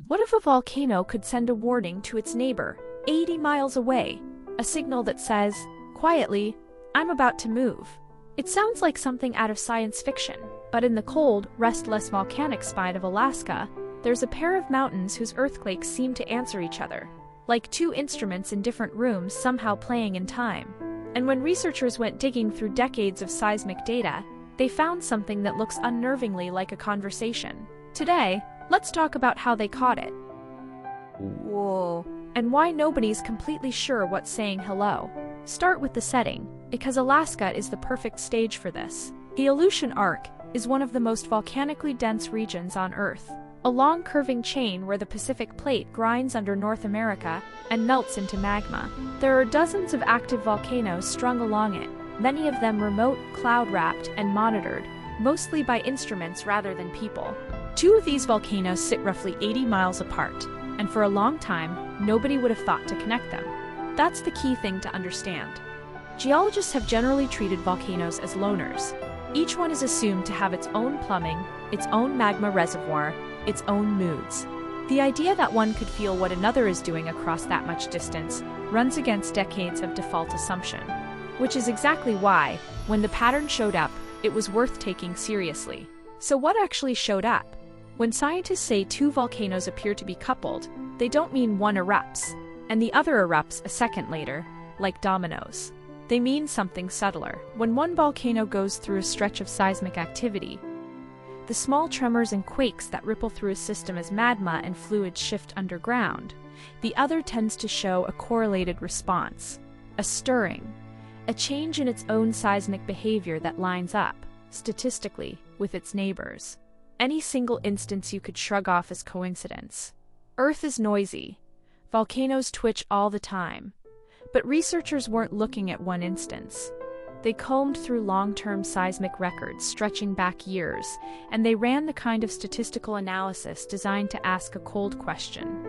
What if a volcano could send a warning to its neighbor, 80 miles away? A signal that says, quietly, I'm about to move. It sounds like something out of science fiction, but in the cold, restless volcanic spine of Alaska, there's a pair of mountains whose earthquakes seem to answer each other, like two instruments in different rooms somehow playing in time. And when researchers went digging through decades of seismic data, they found something that looks unnervingly like a conversation. Today, let's talk about how they caught it. Whoa. And why nobody's completely sure what's saying hello. Start with the setting, because Alaska is the perfect stage for this. The Aleutian Arc is one of the most volcanically dense regions on Earth, a long curving chain where the Pacific Plate grinds under North America and melts into magma. There are dozens of active volcanoes strung along it, many of them remote, cloud-wrapped, and monitored, mostly by instruments rather than people. Two of these volcanoes sit roughly 80 miles apart, and for a long time, nobody would have thought to connect them. That's the key thing to understand. Geologists have generally treated volcanoes as loners. Each one is assumed to have its own plumbing, its own magma reservoir, its own moods. The idea that one could feel what another is doing across that much distance runs against decades of default assumption. Which is exactly why, when the pattern showed up, it was worth taking seriously. So what actually showed up? When scientists say two volcanoes appear to be coupled, they don't mean one erupts, and the other erupts a second later, like dominoes. They mean something subtler. When one volcano goes through a stretch of seismic activity, the small tremors and quakes that ripple through a system as magma and fluids shift underground, the other tends to show a correlated response, a stirring, a change in its own seismic behavior that lines up, statistically, with its neighbors. Any single instance you could shrug off as coincidence. Earth is noisy. Volcanoes twitch all the time. But researchers weren't looking at one instance. They combed through long-term seismic records stretching back years, and they ran the kind of statistical analysis designed to ask a cold question.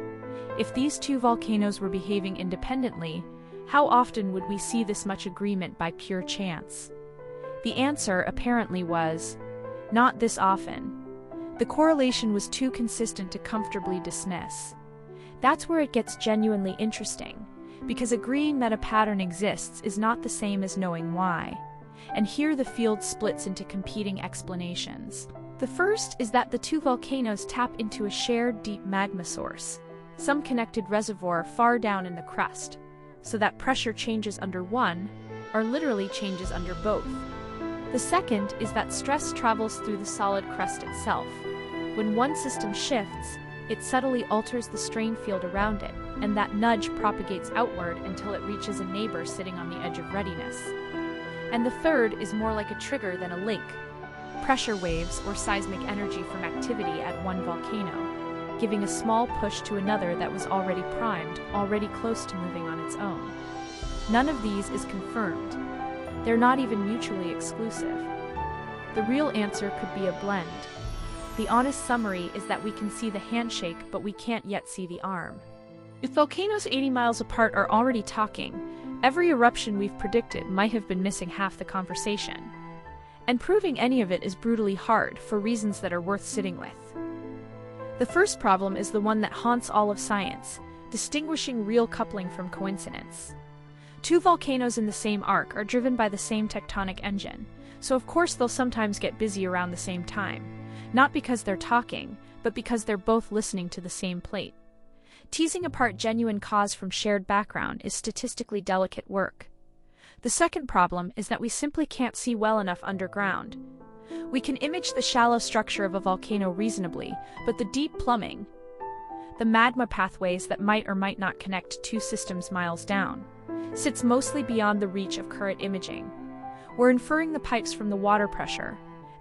If these two volcanoes were behaving independently, how often would we see this much agreement by pure chance? The answer apparently was, not this often. The correlation was too consistent to comfortably dismiss. That's where it gets genuinely interesting, because agreeing that a pattern exists is not the same as knowing why. And here the field splits into competing explanations. The first is that the two volcanoes tap into a shared deep magma source, some connected reservoir far down in the crust, so that pressure changes under one, or literally changes under both. The second is that stress travels through the solid crust itself. When one system shifts, it subtly alters the strain field around it, and that nudge propagates outward until it reaches a neighbor sitting on the edge of readiness. And the third is more like a trigger than a link, pressure waves or seismic energy from activity at one volcano, giving a small push to another that was already primed, already close to moving on its own. None of these is confirmed. They're not even mutually exclusive. The real answer could be a blend. The honest summary is that we can see the handshake, but we can't yet see the arm. If volcanoes 80 miles apart are already talking, every eruption we've predicted might have been missing half the conversation. And proving any of it is brutally hard for reasons that are worth sitting with. The first problem is the one that haunts all of science, distinguishing real coupling from coincidence. Two volcanoes in the same arc are driven by the same tectonic engine, so of course they'll sometimes get busy around the same time. Not because they're talking, but because they're both listening to the same plate. Teasing apart genuine cause from shared background is statistically delicate work. The second problem is that we simply can't see well enough underground. We can image the shallow structure of a volcano reasonably, but the deep plumbing, the magma pathways that might or might not connect two systems miles down, sits mostly beyond the reach of current imaging. We're inferring the pipes from the water pressure,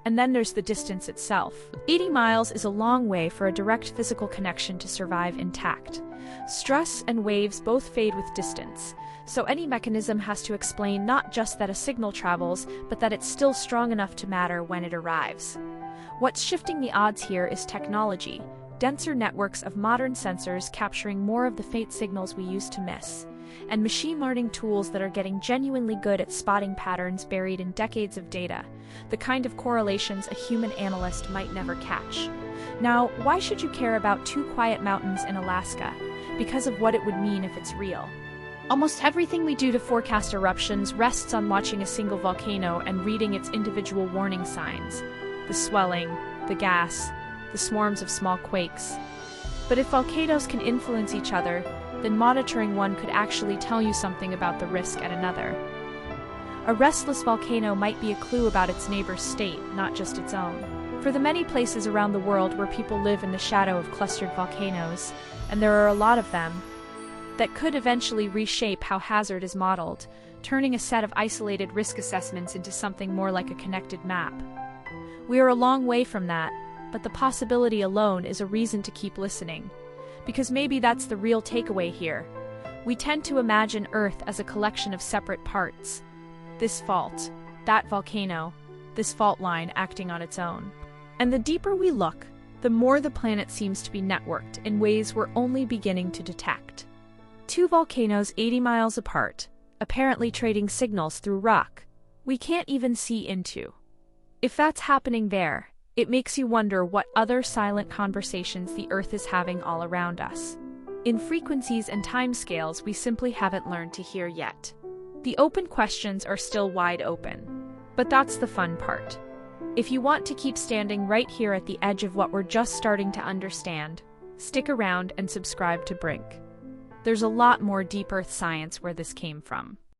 and then there's the distance itself. 80 miles is a long way for a direct physical connection to survive intact. Stress and waves both fade with distance, so any mechanism has to explain not just that a signal travels, but that it's still strong enough to matter when it arrives. What's shifting the odds here is technology, denser networks of modern sensors capturing more of the faint signals we used to miss, and machine learning tools that are getting genuinely good at spotting patterns buried in decades of data, the kind of correlations a human analyst might never catch. Now, why should you care about two quiet mountains in Alaska? Because of what it would mean if it's real. Almost everything we do to forecast eruptions rests on watching a single volcano and reading its individual warning signs. The swelling, the gas, the swarms of small quakes. But if volcanoes can influence each other, then monitoring one could actually tell you something about the risk at another. A restless volcano might be a clue about its neighbor's state, not just its own. For the many places around the world where people live in the shadow of clustered volcanoes, and there are a lot of them, that could eventually reshape how hazard is modeled, turning a set of isolated risk assessments into something more like a connected map. We are a long way from that, but the possibility alone is a reason to keep listening. Because maybe that's the real takeaway here. We tend to imagine Earth as a collection of separate parts. This fault, that volcano, this fault line acting on its own. And the deeper we look, the more the planet seems to be networked in ways we're only beginning to detect. Two volcanoes 80 miles apart, apparently trading signals through rock we can't even see into. If that's happening there, it makes you wonder what other silent conversations the Earth is having all around us, in frequencies and timescales we simply haven't learned to hear yet. The open questions are still wide open. But that's the fun part. If you want to keep standing right here at the edge of what we're just starting to understand, stick around and subscribe to Brink. There's a lot more deep Earth science where this came from.